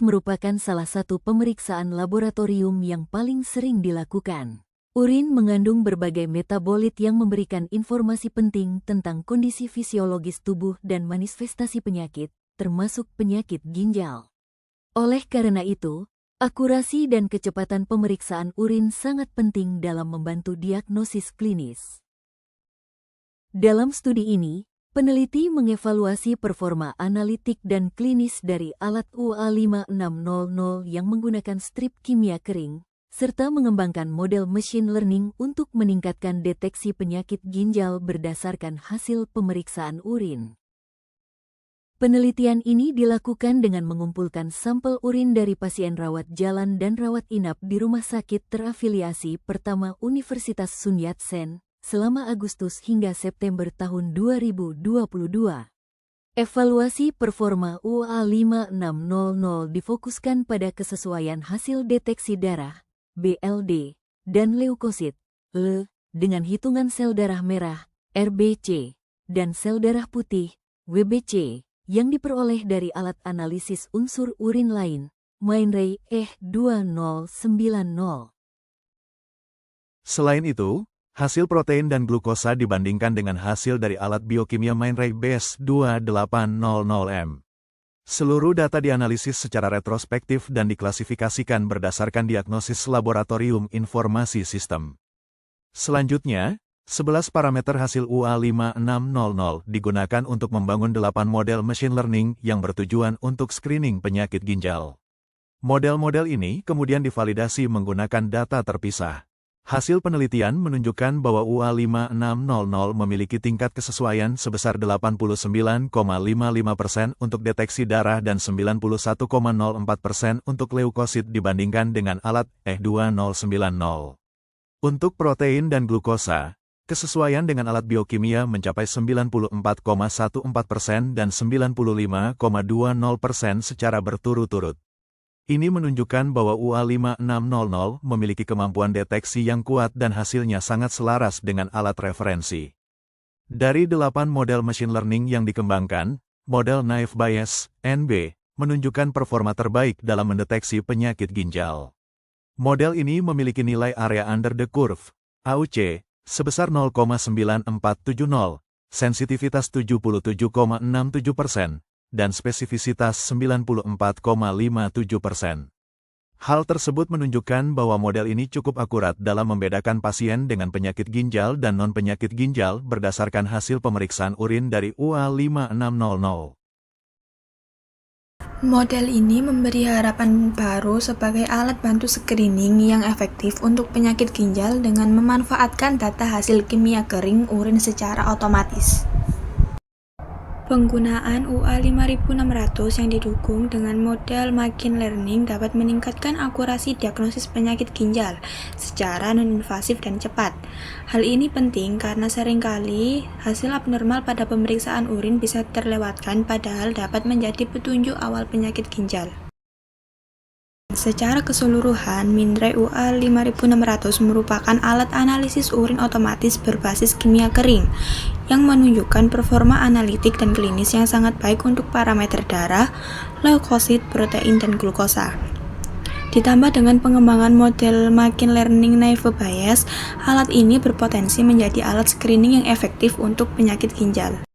merupakan salah satu pemeriksaan laboratorium yang paling sering dilakukan. Urin mengandung berbagai metabolit yang memberikan informasi penting tentang kondisi fisiologis tubuh dan manifestasi penyakit, termasuk penyakit ginjal. Oleh karena itu, akurasi dan kecepatan pemeriksaan urin sangat penting dalam membantu diagnosis klinis. Dalam studi ini, peneliti mengevaluasi performa analitik dan klinis dari alat UA5600 yang menggunakan strip kimia kering, serta mengembangkan model machine learning untuk meningkatkan deteksi penyakit ginjal berdasarkan hasil pemeriksaan urin. Penelitian ini dilakukan dengan mengumpulkan sampel urin dari pasien rawat jalan dan rawat inap di Rumah Sakit Terafiliasi Pertama Universitas Sun Yat-sen selama Agustus hingga September tahun 2022. Evaluasi performa UA5600 difokuskan pada kesesuaian hasil deteksi darah, BLD, dan leukosit, L, dengan hitungan sel darah merah, RBC, dan sel darah putih, WBC, yang diperoleh dari alat analisis unsur urin lain, Mindray E2090. Selain itu, hasil protein dan glukosa dibandingkan dengan hasil dari alat biokimia Mindray BS2800M. Seluruh data dianalisis secara retrospektif dan diklasifikasikan berdasarkan diagnosis laboratorium informasi sistem. Selanjutnya, 11 parameter hasil UA5600 digunakan untuk membangun 8 model machine learning yang bertujuan untuk screening penyakit ginjal. Model-model ini kemudian divalidasi menggunakan data terpisah. Hasil penelitian menunjukkan bahwa UA5600 memiliki tingkat kesesuaian sebesar 89,55% untuk deteksi darah dan 91,04% untuk leukosit dibandingkan dengan alat E2090. Untuk protein dan glukosa, kesesuaian dengan alat biokimia mencapai 94,14% dan 95,20% secara berturut-turut. Ini menunjukkan bahwa UA5600 memiliki kemampuan deteksi yang kuat dan hasilnya sangat selaras dengan alat referensi. Dari 8 model machine learning yang dikembangkan, model Naive Bayes, NB, menunjukkan performa terbaik dalam mendeteksi penyakit ginjal. Model ini memiliki nilai area under the curve, AUC, sebesar 0,9470, sensitivitas 77,67%, dan spesifisitas 94,57%. Hal tersebut menunjukkan bahwa model ini cukup akurat dalam membedakan pasien dengan penyakit ginjal dan non-penyakit ginjal berdasarkan hasil pemeriksaan urin dari UA5600. Model ini memberi harapan baru sebagai alat bantu screening yang efektif untuk penyakit ginjal dengan memanfaatkan data hasil kimia kering urin secara otomatis. Penggunaan UA5600 yang didukung dengan model machine learning dapat meningkatkan akurasi diagnosis penyakit ginjal secara non-invasif dan cepat. Hal ini penting karena seringkali hasil abnormal pada pemeriksaan urin bisa terlewatkan padahal dapat menjadi petunjuk awal penyakit ginjal. Secara keseluruhan, Mindray UA5600 merupakan alat analisis urin otomatis berbasis kimia kering yang menunjukkan performa analitik dan klinis yang sangat baik untuk parameter darah, leukosit, protein, dan glukosa. Ditambah dengan pengembangan model machine learning Naive Bayes, alat ini berpotensi menjadi alat screening yang efektif untuk penyakit ginjal.